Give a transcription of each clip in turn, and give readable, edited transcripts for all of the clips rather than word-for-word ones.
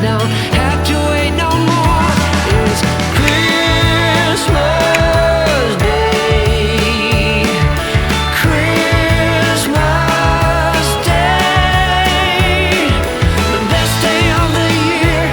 don't have to wait no more. It's Christmas Day, Christmas Day, the best day of the year.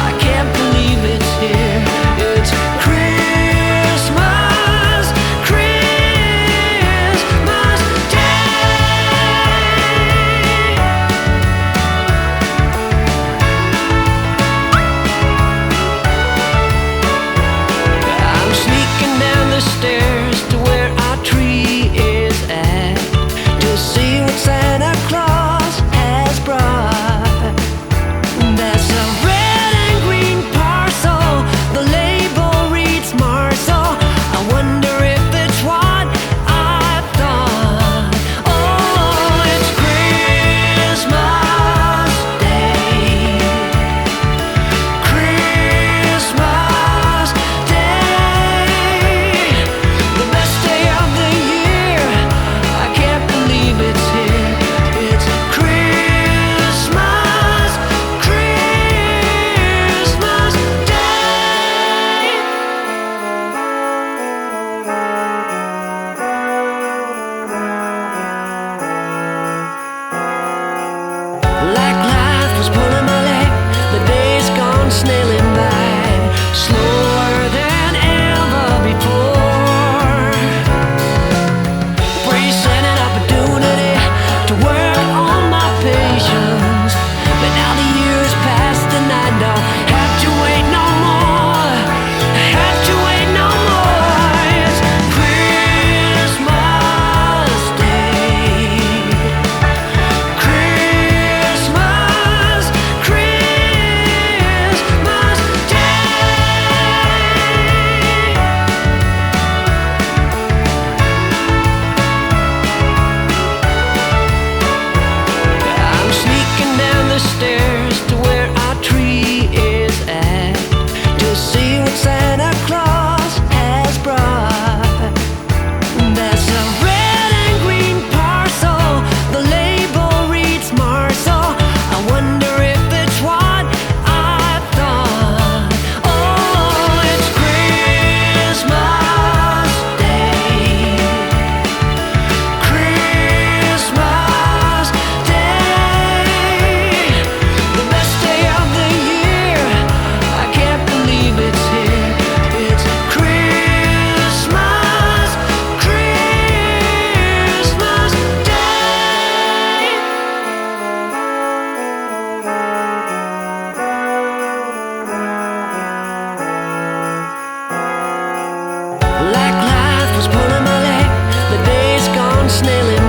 I can't believe it's here. It's Christmas, Christmas Day. I'm sneaking down the stairs to where our tree is at, to see what Santa Claus has brought. There's a red and green parcel, the label reads Marcel. I wonder if it's what I thought. Oh, it's Christmas Day, Christmas Day, the best day of the year. I can't believe it's here. It's Christmas, Christmas Day. Like life was pulling my leg, the days gone snailing by, slower than ever before. Bracing an opportunity to work on my patience, but now the years passed and I don't have to wait no more. Have to wait no more. It's Christmas Day, Christmas, Christmas Day. I'm sneaking down the stairs to where our tree is at, to see what Santa Claus has brought. There's a red and green parcel, the label reads Marcel. I wonder if it's what I thought. Oh, it's Christmas Day, Christmas Day, the best day of the year. I can't believe it's here. It's Christmas, Christmas Day. Like life was pulling my leg, the days gone snailing